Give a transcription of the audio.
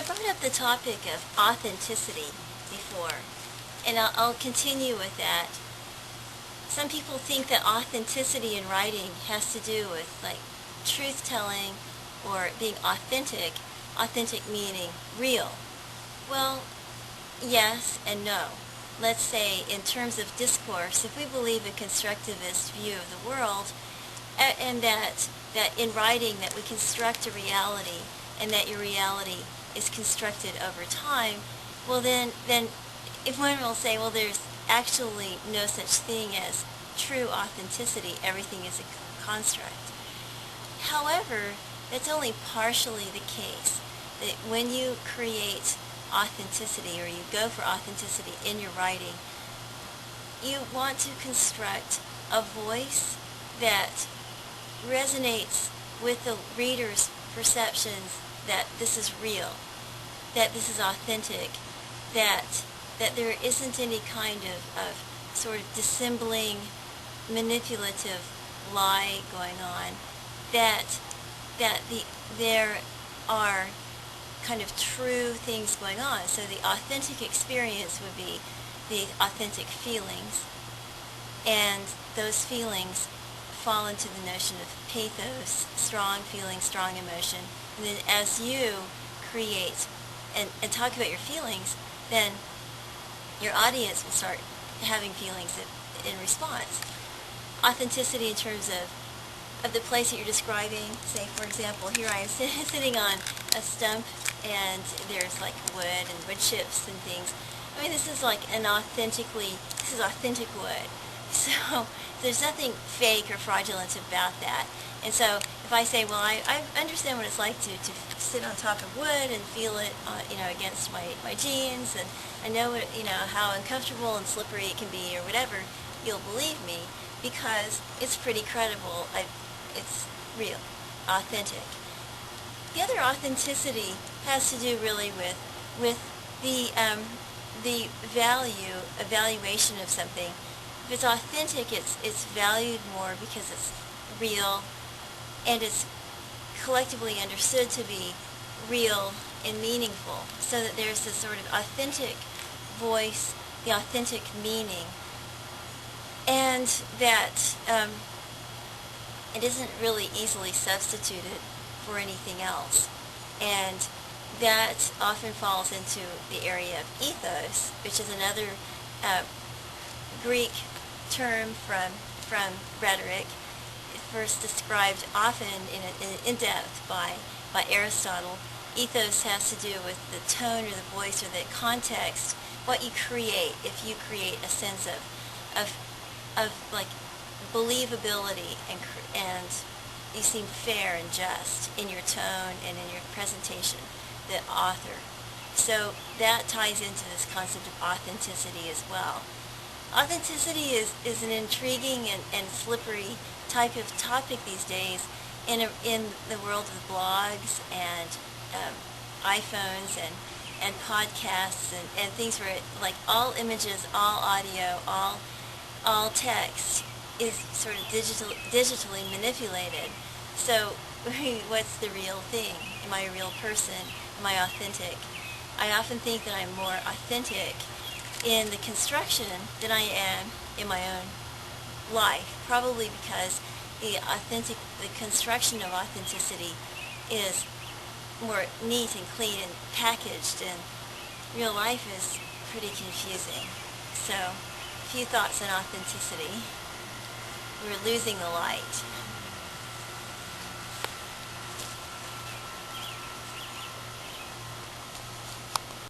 I brought up the topic of authenticity before, and I'll continue with that. Some people think that authenticity in writing has to do with like truth-telling or being authentic, authentic meaning real. Well, yes and no. Let's say in terms of discourse, if we believe a constructivist view of the world, and that in writing that we construct a reality and that your reality is constructed over time, well then if one will say, well, there's actually no such thing as true authenticity, everything is a construct. However, that's only partially the case. That when you create authenticity or you go for authenticity in your writing, you want to construct a voice that resonates with the reader's perceptions that this is real, that this is authentic, that there isn't any kind of sort of dissembling, manipulative lie going on, that there are kind of true things going on. So the authentic experience would be the authentic feelings, and those feelings fall into the notion of pathos, strong feeling, strong emotion. And then as you create and talk about your feelings, then your audience will start having feelings in response. Authenticity in terms of the place that you're describing, say for example, here I am sitting on a stump and there's like wood and wood chips and things. I mean, this is authentic wood. So there's nothing fake or fraudulent about that. And so if I say, well, I understand what it's like to sit on top of wood and feel it, against my jeans, and I know how uncomfortable and slippery it can be or whatever, you'll believe me because it's pretty credible. It's real, authentic. The other authenticity has to do really with the evaluation of something. If it's authentic, it's valued more because it's real, and it's collectively understood to be real and meaningful, so that there's this sort of authentic voice, the authentic meaning, and that it isn't really easily substituted for anything else. And that often falls into the area of ethos, which is another Greek term from rhetoric, first described often in depth by Aristotle. Ethos has to do with the tone or the voice or the context, what you create. If you create a sense of like believability and you seem fair and just in your tone and in your presentation, the author. So that ties into this concept of authenticity as well. Authenticity is an intriguing and slippery type of topic these days in the world of blogs and iPhones and podcasts and things where all images, all audio, all text is sort of digitally manipulated. So what's the real thing? Am I a real person? Am I authentic? I often think that I'm more authentic in the construction than I am in my own life, probably because the construction of authenticity is more neat and clean and packaged, and real life is pretty confusing. So, a few thoughts on authenticity. We're losing the light.